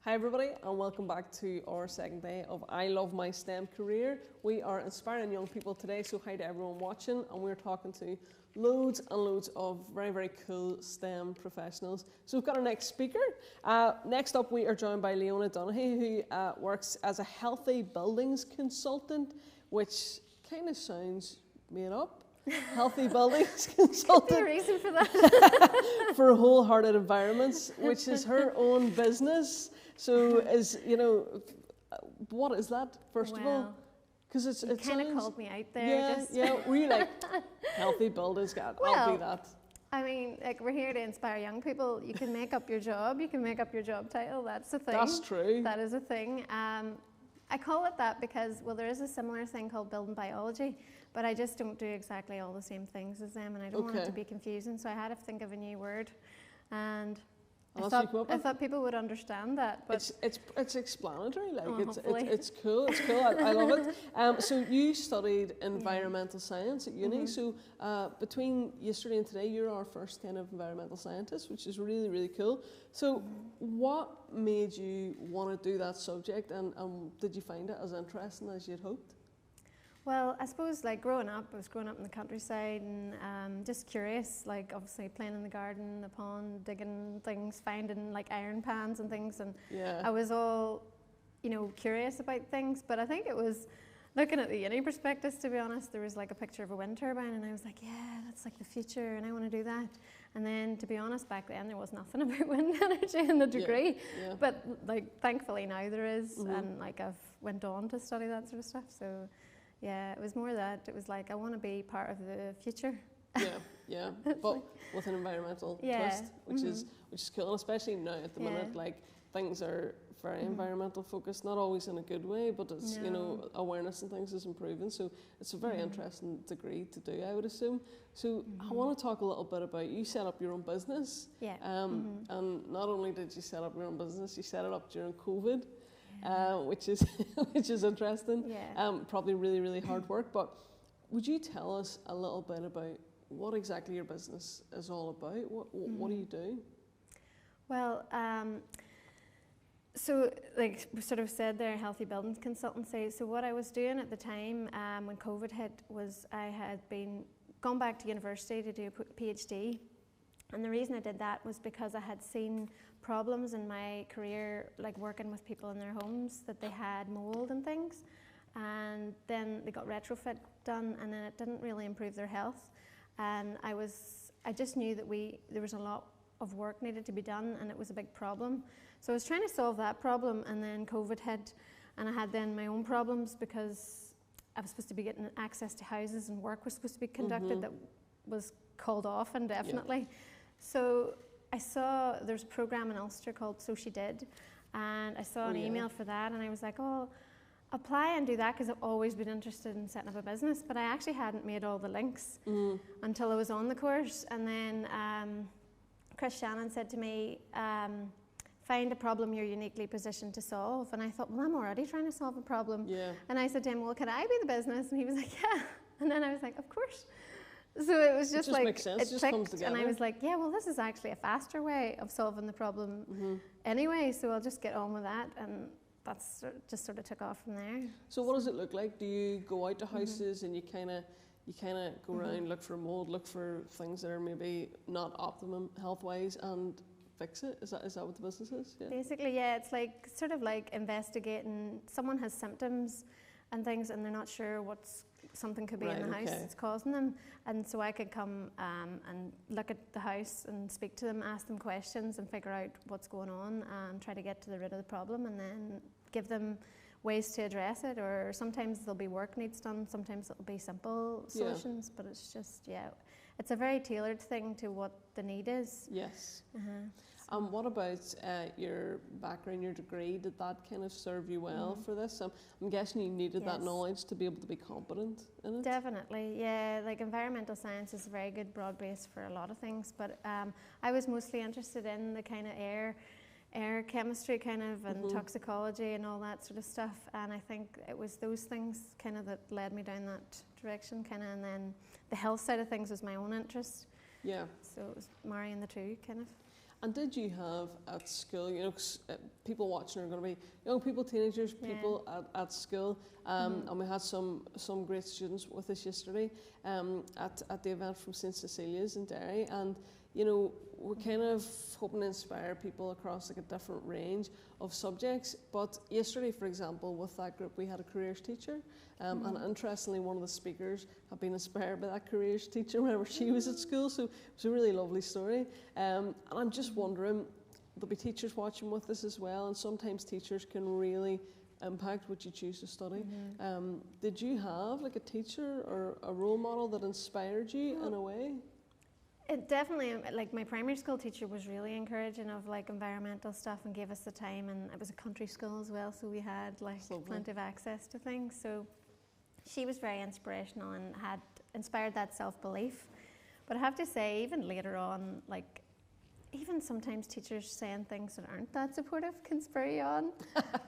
Hi everybody, and welcome back to our second day of I Love My STEM Career. We are inspiring young people today, so hi to everyone watching, and we're talking to loads and loads of very, very cool STEM professionals. So we've got our next speaker. Next up we are joined by Leona Donaghy, who works as a healthy buildings consultant, which kind of sounds made up. Healthy buildings consultant. Could be a reason for that. For Wholehearted Environments, which is her own business. So, what is that, first of all? Because it kind of called me out there. Yeah, yeah. Were you like, healthy buildings, I'll do that? I mean, like, we're here to inspire young people. You can make up your job. You can make up your job title. That's a thing. That's true. That is a thing. I call it that because, well, there is a similar thing called building biology, but I just don't do exactly all the same things as them, and I don't want it to be confusing, so I had to think of a new word, and I thought people would understand that. But it's explanatory, like it's cool. It's cool. I love it. So you studied environmental science at uni. So between yesterday and today, you're our first kind of environmental scientist, which is really, really cool. So what made you want to do that subject, and did you find it as interesting as you'd hoped? Well, I suppose, like, growing up, I was growing up in the countryside and just curious, like, obviously playing in the garden, the pond, digging things, finding like iron pans and things, and I was all, curious about things. But I think it was looking at the uni prospectus, to be honest. There was like a picture of a wind turbine, and I was like, yeah, that's like the future, and I want to do that. And then, to be honest, back then there was nothing about wind energy in the degree, but like, thankfully now there is, and like, I've went on to study that sort of stuff. So yeah, it was more that it was like, I want to be part of the future. Yeah, but with an environmental twist, which is cool, and especially now at the minute, like, things are very environmental focused, not always in a good way, but it's awareness and things is improving. So it's a very interesting degree to do, I would assume. So I want to talk a little bit about, you set up your own business, and not only did you set up your own business, you set it up during COVID. Which is interesting. Probably really, really hard work. But would you tell us a little bit about what exactly your business is all about? What do you do? Well, so, like we sort of said there, healthy buildings consultancy. So what I was doing at the time when COVID hit was I had gone back to university to do a PhD. And the reason I did that was because I had seen problems in my career, like working with people in their homes, that they had mold and things, and then they got retrofit done, and then it didn't really improve their health. And I just knew that there was a lot of work needed to be done, and it was a big problem. So I was trying to solve that problem, and then COVID hit, and I had then my own problems because I was supposed to be getting access to houses, and work was supposed to be conducted that was called off indefinitely. So I saw there's a program in Ulster called So She Did, and I saw an email for that, and I was like, oh, apply and do that, because I've always been interested in setting up a business, but I actually hadn't made all the links until I was on the course. And then Chris Shannon said to me, find a problem you're uniquely positioned to solve. And I thought, well, I'm already trying to solve a problem. And I said to him, well, can I be the business? And he was like, yeah. And then I was like, of course. So it was just like, makes sense. It clicked, and I was like, yeah, well, this is actually a faster way of solving the problem anyway, so I'll just get on with that, and that's just sort of took off from there. So what does it look like? Do you go out to houses and you kind of go around, look for mold, look for things that are maybe not optimum health-wise, and fix it? Is that what the business is? Yeah. Basically, yeah, it's like sort of like investigating. Someone has symptoms and things, and they're not sure something could be in the house that's causing them, and so I could come and look at the house and speak to them, ask them questions, and figure out what's going on, and try to get to the root of the problem, and then give them ways to address it. Or sometimes there'll be work needs done, sometimes it'll be simple solutions, but it's just it's a very tailored thing to what the need is. Yes. What about your background, your degree? Did that kind of serve you well for this? I'm guessing you needed that knowledge to be able to be competent in it? Definitely, yeah. Like, environmental science is a very good broad base for a lot of things, but I was mostly interested in the kind of air chemistry kind of, and toxicology and all that sort of stuff, and I think it was those things kind of that led me down that direction kind of, and then the health side of things was my own interest. Yeah. So it was marrying the two kind of. And did you have at school, you know, 'cause, people watching are going to be young people, teenagers, people at school, and we had some great students with us yesterday at the event from St Cecilia's in Derry, and you know, we're kind of hoping to inspire people across like a different range of subjects. But yesterday, for example, with that group, we had a careers teacher, and interestingly, one of the speakers had been inspired by that careers teacher whenever she was at school. So it was a really lovely story. And I'm just wondering, there'll be teachers watching with us as well, and sometimes teachers can really impact what you choose to study. Did you have like a teacher or a role model that inspired you in a way? It definitely, like my primary school teacher was really encouraging of like environmental stuff and gave us the time, and it was a country school as well, so we had like plenty of access to things. So she was very inspirational and had inspired that self-belief. But I have to say, even later on, like even sometimes teachers saying things that aren't that supportive can spur you on.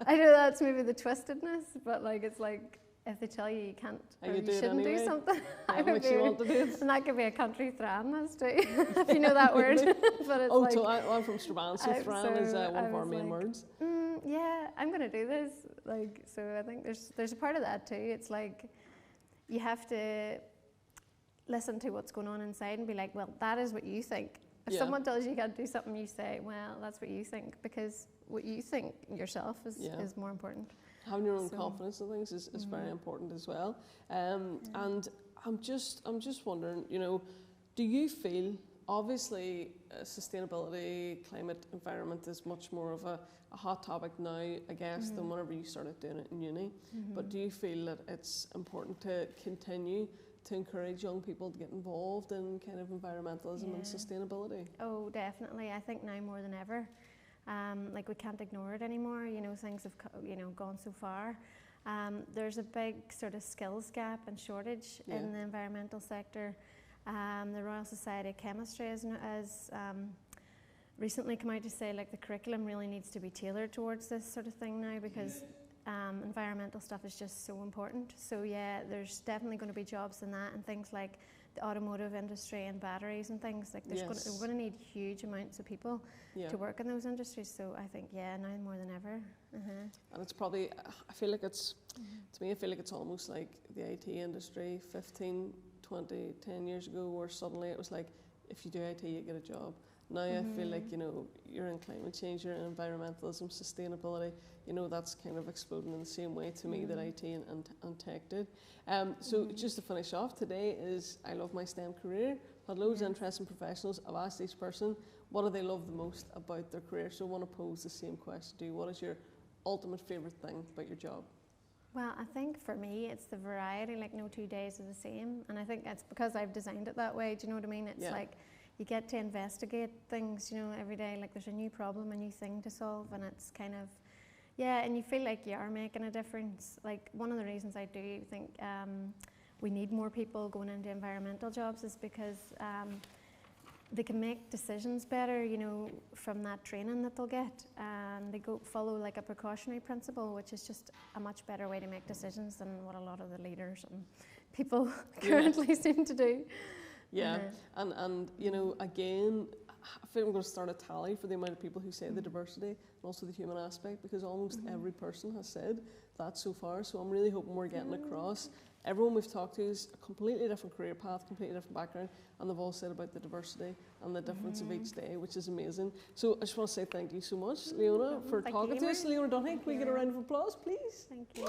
I know that's maybe the twistedness, but like it's like, if they tell you you can't or you shouldn't do something, I would be, and that could be a country thran as too, if you know that word. But it's like, so I'm from Strabane, so thran is one of our main words. Yeah, I'm going to do this. Like, so I think there's a part of that too. It's like you have to listen to what's going on inside and be like, well, that is what you think. If someone tells you can't do something, you say, well, that's what you think, because what you think yourself is more important. Having your own confidence in things is very important as well. And I'm just wondering, you know, do you feel, obviously sustainability, climate, environment is much more of a hot topic now, I guess, than whenever you started doing it in uni. But do you feel that it's important to continue to encourage young people to get involved in kind of environmentalism and sustainability? Oh, definitely. I think now more than ever. Like we can't ignore it anymore. You know, things have gone so far. There's a big sort of skills gap and shortage in the environmental sector. The Royal Society of Chemistry has recently come out to say like the curriculum really needs to be tailored towards this sort of thing now, because environmental stuff is just so important. So yeah, there's definitely going to be jobs in that, and things like the automotive industry and batteries and things like we're going to need huge amounts of people to work in those industries. So I think now more than ever. And it's probably, I feel like it's to me, I feel like it's almost like the IT industry 15, 20, 10 years ago, where suddenly it was like, if you do IT, you get a job. Now I feel like, you know, you're in climate change, you're in environmentalism, sustainability, you know, that's kind of exploding in the same way to me that IT and tech did. So just to finish off, today is I Love My STEM Career. I've had loads of interesting professionals. I've asked each person, what do they love the most about their career? So I want to pose the same question to you. What is your ultimate favourite thing about your job? Well, I think for me, it's the variety, like no 2 days are the same. And I think that's because I've designed it that way. Do you know what I mean? It's like, you get to investigate things, you know, every day. Like there's a new problem, a new thing to solve, and it's kind of, and you feel like you are making a difference. Like one of the reasons I do think we need more people going into environmental jobs is because they can make decisions better, you know, from that training that they'll get, and they follow like a precautionary principle, which is just a much better way to make decisions than what a lot of the leaders and people currently seem to do. And you know, again, I think I'm going to start a tally for the amount of people who say the diversity and also the human aspect, because almost every person has said that so far. So I'm really hoping we're getting across. Everyone we've talked to is a completely different career path, completely different background, and they've all said about the diversity and the difference of each day, which is amazing. So I just want to say thank you so much, Leona, for talking to us. Leona Donaghy, can we get a round of applause, please? Thank you.